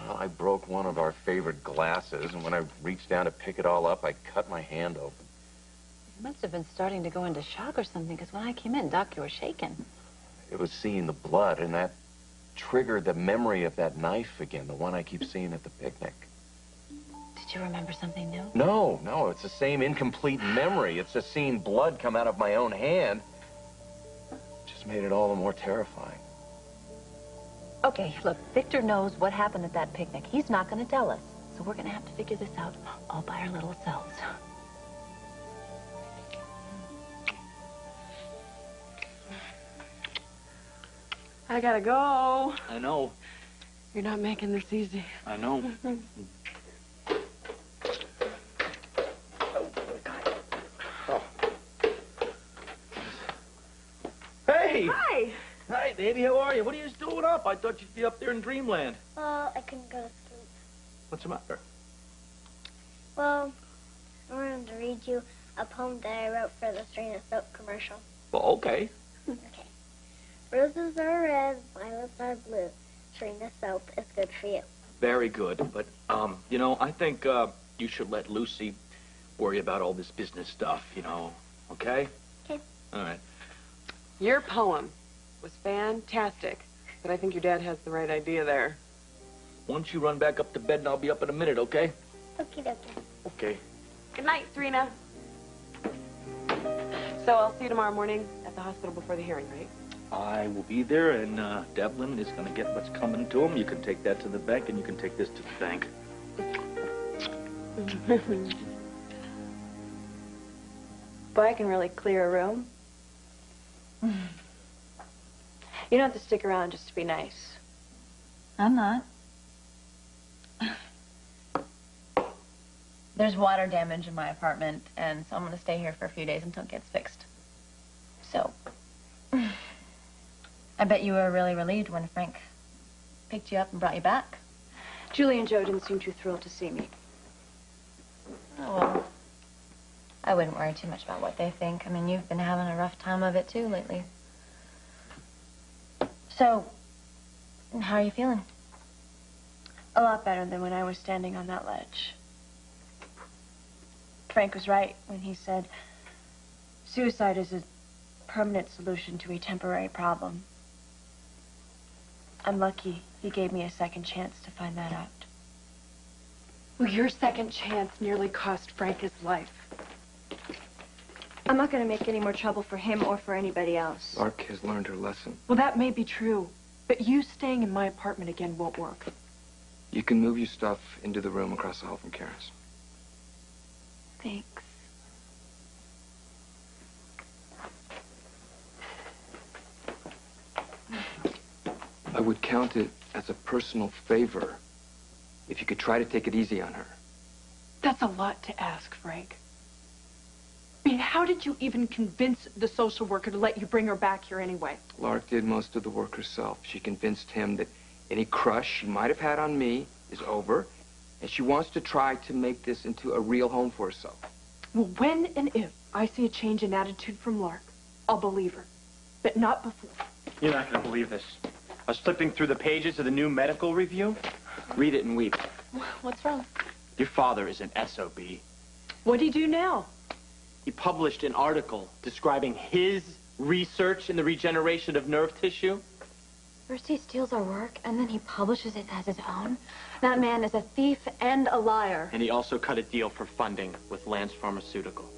Well, I broke one of our favorite glasses, and when I reached down to pick it all up, I cut my hand open. You must have been starting to go into shock or something, because when I came in, Doc, you were shaking. It was seeing the blood, and that triggered the memory of that knife again, the one I keep seeing at the picnic. Did you remember something new? No, it's the same incomplete memory. It's just seeing blood come out of my own hand. Just made it all the more terrifying. Okay, look, Victor knows what happened at that picnic. He's not going to tell us. So we're going to have to figure this out all by our little selves. I gotta go. I know. You're not making this easy. I know. Oh. Hey! Hi! Hi, baby, how are you? What are you doing up? I thought you'd be up there in dreamland. Well, I couldn't go to sleep. What's the matter? Well, I wanted to read you a poem that I wrote for the Serena Soap commercial. Well, okay. Okay. Roses are red, violets are blue. Serena Soap is good for you. Very good. But, you know, I think you should let Lucy worry about all this business stuff, you know. Okay? Okay. All right. Your poem was fantastic, but I think your dad has the right idea there. Why don't you run back up to bed and I'll be up in a minute, okay? Okie dokie. Okay. Good night, Serena. So I'll see you tomorrow morning at the hospital before the hearing, right? I will be there, and Devlin is going to get what's coming to him. You can take that to the bank, and you can take this to the bank. Boy, I can really clear a room. You don't have to stick around just to be nice. I'm not. There's water damage in my apartment, and so I'm going to stay here for a few days until it gets fixed. So, I bet you were really relieved when Frank picked you up and brought you back. Julie and Joe didn't seem too thrilled to see me. Oh, well, I wouldn't worry too much about what they think. I mean, you've been having a rough time of it, too, lately. So, how are you feeling? A lot better than when I was standing on that ledge. Frank was right when he said suicide is a permanent solution to a temporary problem. I'm lucky he gave me a second chance to find that out. Well, your second chance nearly cost Frank his life. I'm not going to make any more trouble for him or for anybody else. Lark has learned her lesson. Well, that may be true, but you staying in my apartment again won't work. You can move your stuff into the room across the hall from Kara's. Thanks. I would count it as a personal favor if you could try to take it easy on her. That's a lot to ask, Frank. I mean, how did you even convince the social worker to let you bring her back here anyway? Lark did most of the work herself. She convinced him that any crush she might have had on me is over, and she wants to try to make this into a real home for herself. Well, when and if I see a change in attitude from Lark, I'll believe her, but not before. You're not going to believe this. I was flipping through the pages of the new medical review. Read it and weep. What's wrong? Your father is an SOB. What'd he do now? He published an article describing his research in the regeneration of nerve tissue. First he steals our work, and then he publishes it as his own. That man is a thief and a liar. And he also cut a deal for funding with Lance Pharmaceutical.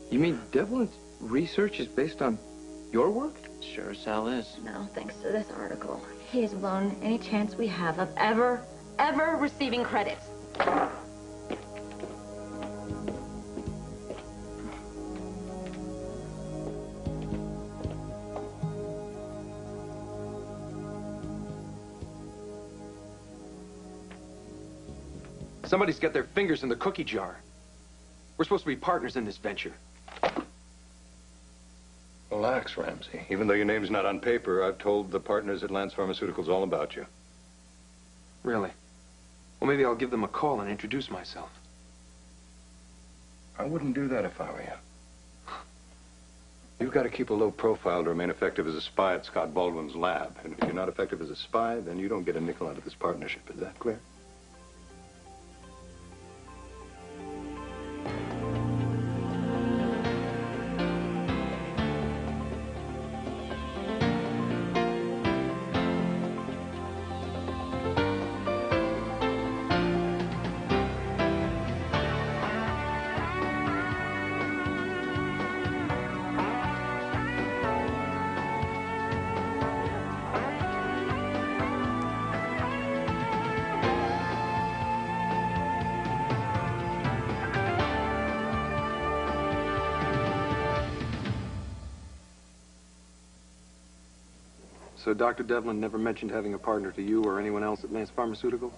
You mean Devlin's research is based on your work? Sure as hell is. No, thanks to this article, he has blown any chance we have of ever receiving credit. Somebody's got their fingers in the cookie jar. We're supposed to be partners in this venture. Relax, Ramsey. Even though your name's not on paper, I've told the partners at Lance Pharmaceuticals all about you. Really? Well, maybe I'll give them a call and introduce myself. I wouldn't do that if I were you. You've got to keep a low profile to remain effective as a spy at Scott Baldwin's lab. And if you're not effective as a spy, then you don't get a nickel out of this partnership. Is that clear? So Dr. Devlin never mentioned having a partner to you or anyone else at Lance Pharmaceuticals?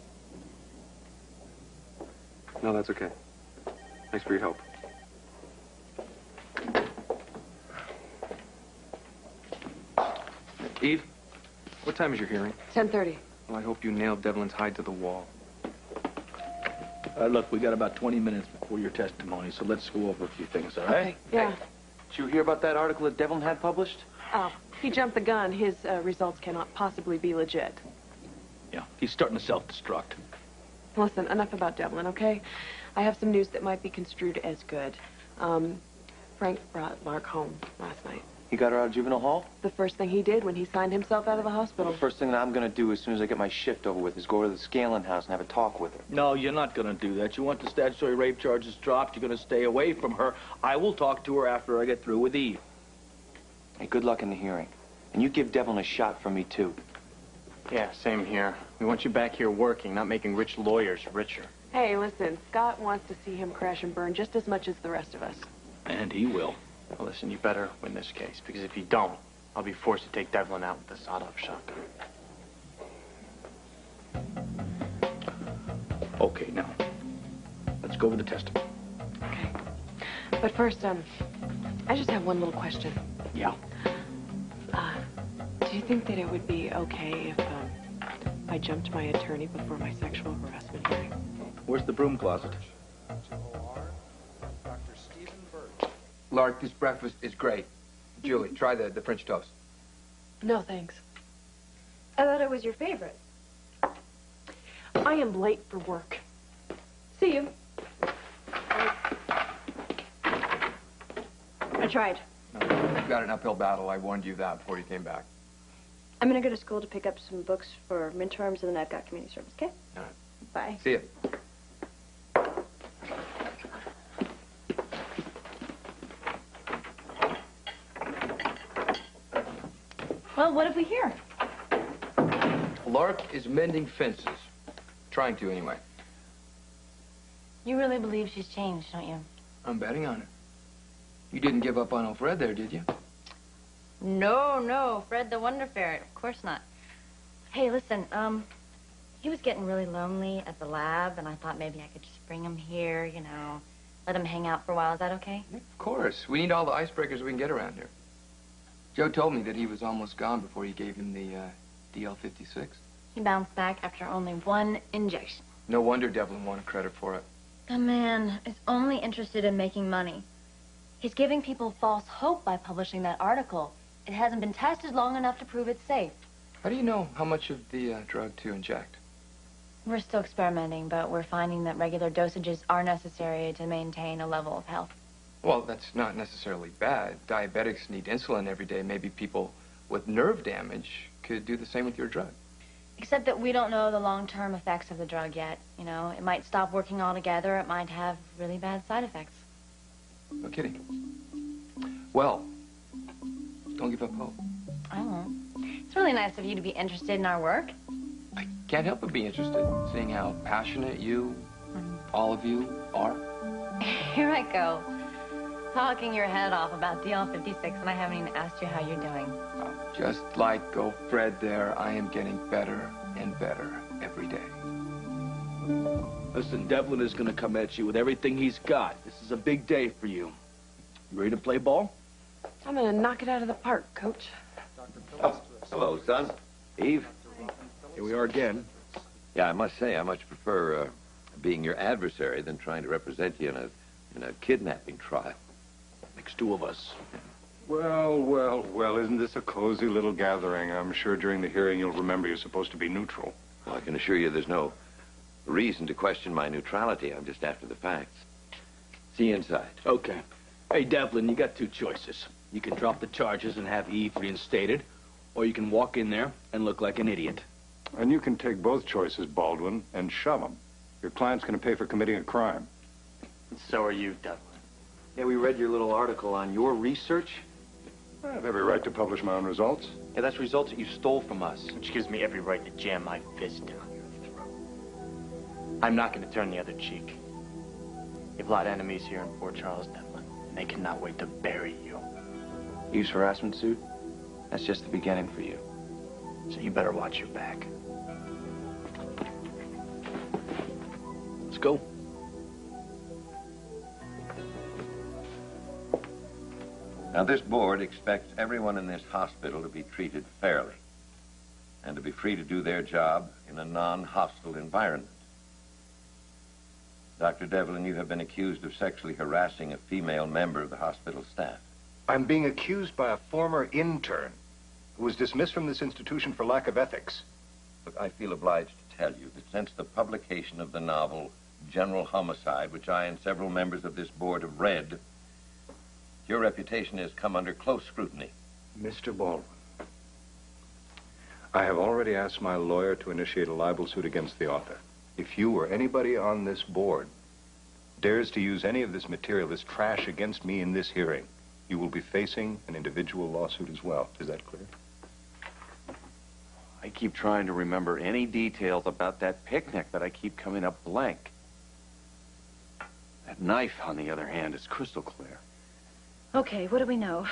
No, that's okay. Thanks for your help. Eve, what time is your hearing? 10:30. Well, I hope you nailed Devlin's hide to the wall. Look, we got about 20 minutes before your testimony, so let's go over a few things, all right? Okay, yeah. Hey, did you hear about that article that Devlin had published? Oh, he jumped the gun. His results cannot possibly be legit. Yeah, he's starting to self-destruct. Listen, enough about Devlin, okay? I have some news that might be construed as good. Frank brought Lark home last night. He got her out of juvenile hall? The first thing he did when he signed himself out of the hospital. The first thing that I'm going to do as soon as I get my shift over with is go to the Scanlon house and have a talk with her. No, you're not going to do that. You want the statutory rape charges dropped. You're going to stay away from her. I will talk to her after I get through with Eve. Hey, good luck in the hearing. And you give Devlin a shot from me, too. Yeah, same here. We want you back here working, not making rich lawyers richer. Hey, listen, Scott wants to see him crash and burn just as much as the rest of us. And he will. Well, listen, you better win this case, because if you don't, I'll be forced to take Devlin out with a sawed-off shotgun. Okay, now, let's go over the testimony. Okay. But first, I just have one little question. Yeah. Do you think that it would be okay if I jumped my attorney before my sexual harassment hearing? Where's the broom closet? Lark, this breakfast is great. Julie, try the French toast. No, thanks. I thought it was your favorite. I am late for work. See you. I tried. You've got an uphill battle. I warned you that before you came back. I'm going to go to school to pick up some books for midterms, and then I've got community service, okay? All right. Bye. See ya. Well, what have we here? Lark is mending fences. Trying to, anyway. You really believe she's changed, don't you? I'm betting on it. You didn't give up on old Fred there, did you? No, Fred the Wonder Ferret. Of course not. Hey, listen, he was getting really lonely at the lab, and I thought maybe I could just bring him here, you know, let him hang out for a while. Is that okay? Of course. We need all the icebreakers we can get around here. Joe told me that he was almost gone before you gave him the DL-56. He bounced back after only one injection. No wonder Devlin wanted credit for it. The man is only interested in making money. He's giving people false hope by publishing that article. It hasn't been tested long enough to prove it's safe. How do you know how much of the drug to inject? We're still experimenting, but we're finding that regular dosages are necessary to maintain a level of health. Well, that's not necessarily bad. Diabetics need insulin every day. Maybe people with nerve damage could do the same with your drug. Except that we don't know the long-term effects of the drug yet. You know, it might stop working altogether. It might have really bad side effects. No kidding. Well, don't give up hope. I won't. It's really nice of you to be interested in our work. I can't help but be interested, seeing how passionate you, all of you, are. Here I go, talking your head off about DL-56, and I haven't even asked you how you're doing. Just like old Fred there, I am getting better and better every day. Listen, Devlin is going to come at you with everything he's got. This is a big day for you. You ready to play ball? I'm gonna knock it out of the park, Coach. Oh, hello, son. Eve? Here we are again. Yeah, I must say, I much prefer being your adversary than trying to represent you in a kidnapping trial. Makes two of us. Well, well, well, isn't this a cozy little gathering? I'm sure during the hearing you'll remember you're supposed to be neutral. Well, I can assure you there's no reason to question my neutrality. I'm just after the facts. See you inside. Okay. Hey, Devlin, you got two choices. You can drop the charges and have Eve reinstated, or you can walk in there and look like an idiot. And you can take both choices, Baldwin, and shove them. Your client's going to pay for committing a crime. So are you, Devlin. Yeah, we read your little article on your research. I have every right to publish my own results. Yeah, that's results that you stole from us. Which gives me every right to jam my fist down your throat. I'm not going to turn the other cheek. You've a lot of enemies here in Port Charles, Devlin, and they cannot wait to bury you. Eve's harassment suit? That's just the beginning for you. So you better watch your back. Let's go. Now, this board expects everyone in this hospital to be treated fairly and to be free to do their job in a non-hostile environment. Dr. Devlin, you have been accused of sexually harassing a female member of the hospital staff. I'm being accused by a former intern who was dismissed from this institution for lack of ethics. Look, I feel obliged to tell you that since the publication of the novel General Homicide, which I and several members of this board have read, your reputation has come under close scrutiny. Mr. Baldwin, I have already asked my lawyer to initiate a libel suit against the author. If you or anybody on this board dares to use any of this material, this trash against me in this hearing, you will be facing an individual lawsuit as well. Is that clear? I keep trying to remember any details about that picnic, but I keep coming up blank. That knife, on the other hand, is crystal clear. Okay, what do we know?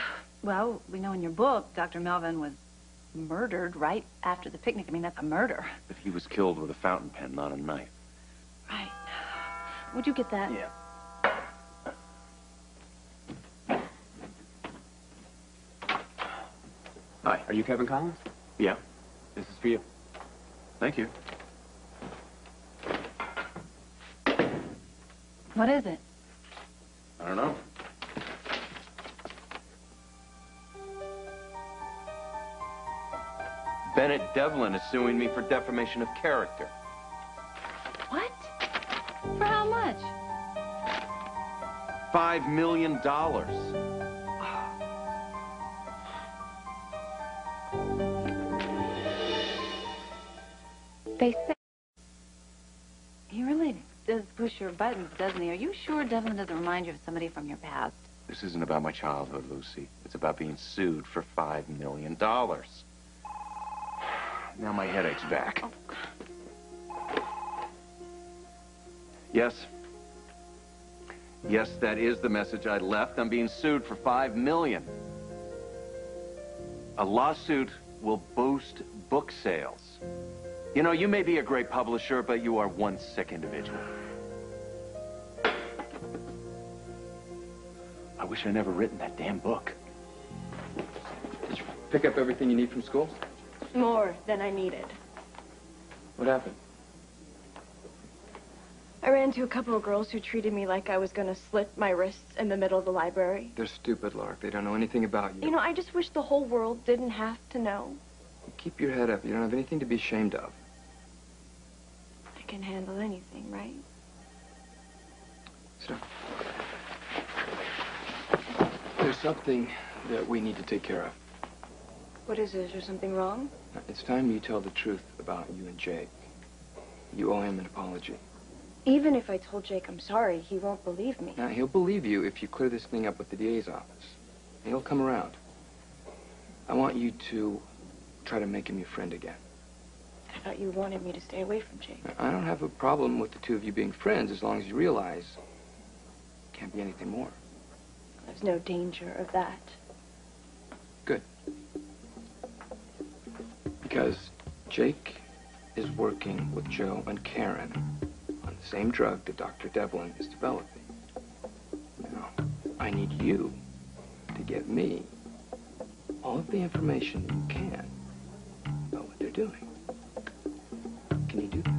Well, we know in your book, Dr. Melvin was murdered right after the picnic. I mean, that's a murder. But he was killed with a fountain pen, not a knife. Right. Would you get that? Yeah. Hi, are you Kevin Collins? Yeah. This is for you. Thank you. What is it? I don't know. Bennett Devlin is suing me for defamation of character. What? For how much? $5 million. They say he really does push your buttons, doesn't he? Are you sure Devlin doesn't remind you of somebody from your past? This isn't about my childhood, Lucy. It's about being sued for $5 million. Now my headache's back. Yes. Yes, that is the message I left. I'm being sued for $5 million. A lawsuit will boost book sales. You know, you may be a great publisher, but you are one sick individual. I wish I'd never written that damn book. Did you pick up everything you need from school? More than I needed. What happened? I ran into a couple of girls who treated me like I was going to slit my wrists in the middle of the library. They're stupid, Lark. They don't know anything about you. You know, I just wish the whole world didn't have to know. Keep your head up. You don't have anything to be ashamed of. I can handle anything, right? So, there's something that we need to take care of. What is it? Is there something wrong? It's time you tell the truth about you and Jake. You owe him an apology. Even if I told Jake I'm sorry, he won't believe me. Now, he'll believe you if you clear this thing up with the DA's office. He'll come around. I want you to try to make him your friend again. I thought you wanted me to stay away from Jake. I don't have a problem with the two of you being friends as long as you realize it can't be anything more. There's no danger of that. Good. Because Jake is working with Joe and Karen on the same drug that Dr. Devlin is developing. Now, I need you to get me all of the information you can about what they're doing. Can you do that?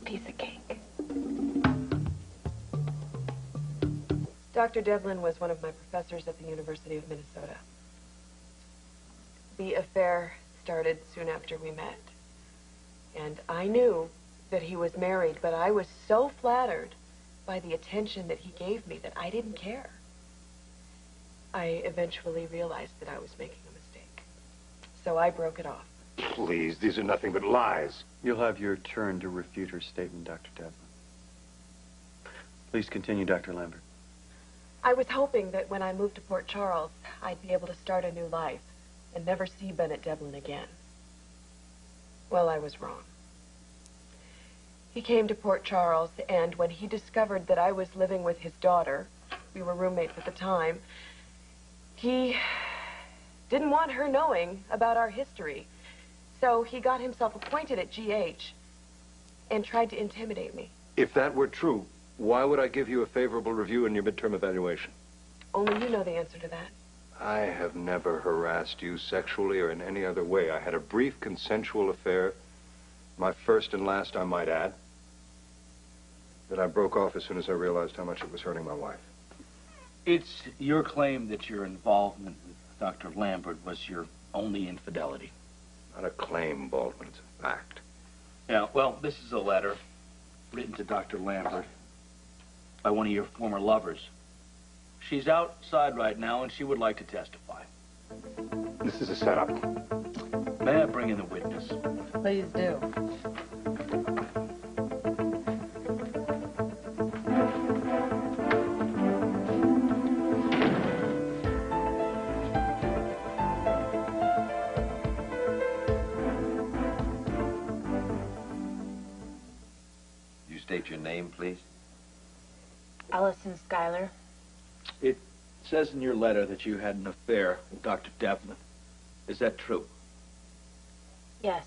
Piece of cake. Dr. Devlin was one of my professors at the University of Minnesota. The affair started soon after we met. And I knew that he was married, but I was so flattered by the attention that he gave me that I didn't care. I eventually realized that I was making a mistake. So I broke it off. Please, these are nothing but lies. You'll have your turn to refute her statement, Dr. Devlin. Please continue, Dr. Lambert. I was hoping that when I moved to Port Charles, I'd be able to start a new life and never see Bennett Devlin again. Well, I was wrong. He came to Port Charles, and when he discovered that I was living with his daughter, we were roommates at the time, he didn't want her knowing about our history. So he got himself appointed at GH and tried to intimidate me. If that were true, why would I give you a favorable review in your midterm evaluation? Only you know the answer to that. I have never harassed you sexually or in any other way. I had a brief consensual affair, my first and last, I might add, that I broke off as soon as I realized how much it was hurting my wife. It's your claim that your involvement with Dr. Lambert was your only infidelity. Not a claim, Baldwin. It's a fact. Yeah, well, this is a letter written to Dr. Lambert by one of your former lovers. She's outside right now, and she would like to testify. This is a setup. May I bring in the witness? Please do. You state your name, please. Allison Schuyler. It says in your letter that you had an affair with Dr. Devlin. Is that true? Yes.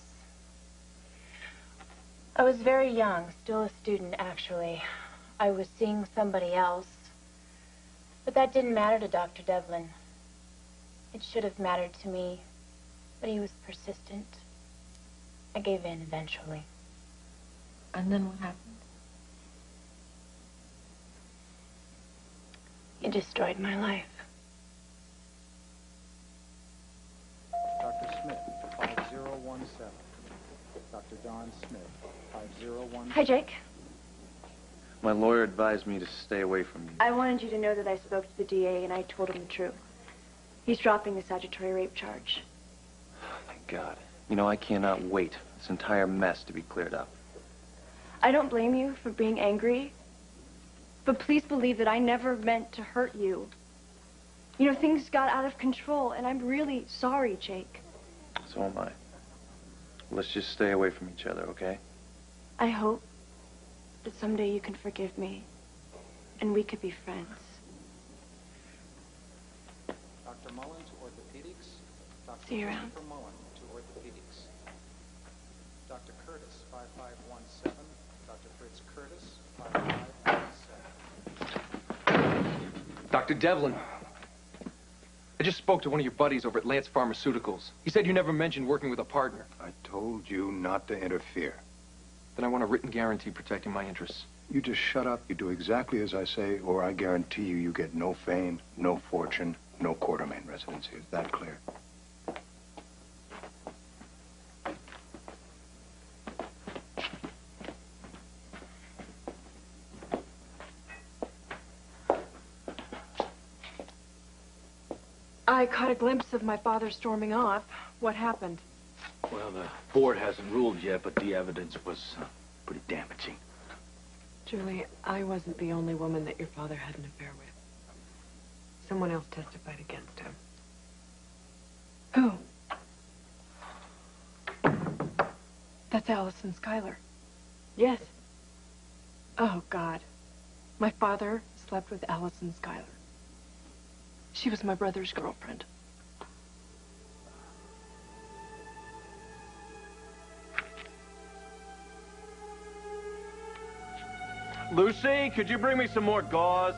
I was very young, still a student, actually. I was seeing somebody else. But that didn't matter to Dr. Devlin. It should have mattered to me, but he was persistent. I gave in eventually. And then what happened? He destroyed my life. Dr. Smith, 5017. Dr. Don Smith, 5017. Hi, Jake. My lawyer advised me to stay away from you. I wanted you to know that I spoke to the DA and I told him the truth. He's dropping the statutory rape charge. Thank God. You know, I cannot wait for this entire mess to be cleared up. I don't blame you for being angry, but please believe that I never meant to hurt you. You know, things got out of control, and I'm really sorry, Jake. So am I. Let's just stay away from each other, okay? I hope that someday you can forgive me, and we could be friends. Dr. Mullen to orthopedics. Dr. See you around. Christopher Mullen to orthopedics. Dr. Curtis, 5517. Dr. Fritz Curtis, 5517. Dr. Devlin, I just spoke to one of your buddies over at Lance Pharmaceuticals. He said you never mentioned working with a partner. I told you not to interfere. Then I want a written guarantee protecting my interests. You just shut up, you do exactly as I say, or I guarantee you, you get no fame, no fortune, no Quartermain residency. Is that clear? I caught a glimpse of my father storming off. What happened? Well, the board hasn't ruled yet, but the evidence was pretty damaging. Julie, I wasn't the only woman that your father had an affair with. Someone else testified against him. Who? That's Allison Schuyler. Yes. Oh, God. My father slept with Allison Schuyler. She was my brother's girlfriend. Lucy, could you bring me some more gauze?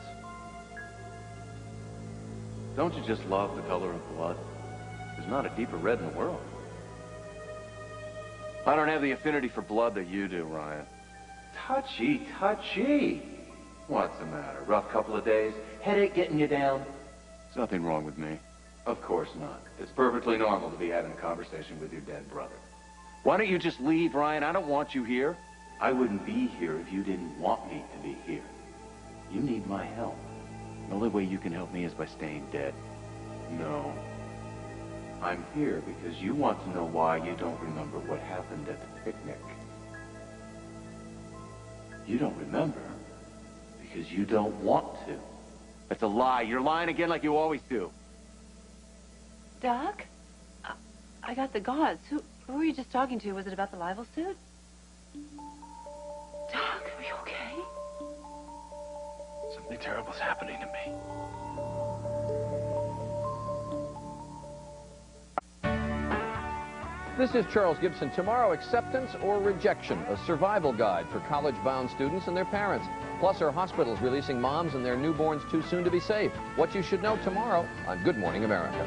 Don't you just love the color of blood? There's not a deeper red in the world. I don't have the affinity for blood that you do, Ryan. Touchy, touchy. What's the matter? Rough couple of days? Headache getting you down? There's nothing wrong with me. Of course not. It's perfectly normal to be having a conversation with your dead brother. Why don't you just leave, Ryan? I don't want you here. I wouldn't be here if you didn't want me to be here. You need my help. The only way you can help me is by staying dead. No. I'm here because you want to know why you don't remember what happened at the picnic. You don't remember because you don't want to. That's a lie. You're lying again like you always do. Doc? I got the gauze. Who were you just talking to? Was it about the libel suit? Doc, are you okay? Something terrible's happening to me. This is Charles Gibson. Tomorrow, acceptance or rejection, a survival guide for college-bound students and their parents. Plus, are hospitals releasing moms and their newborns too soon to be safe? What you should know tomorrow on Good Morning America.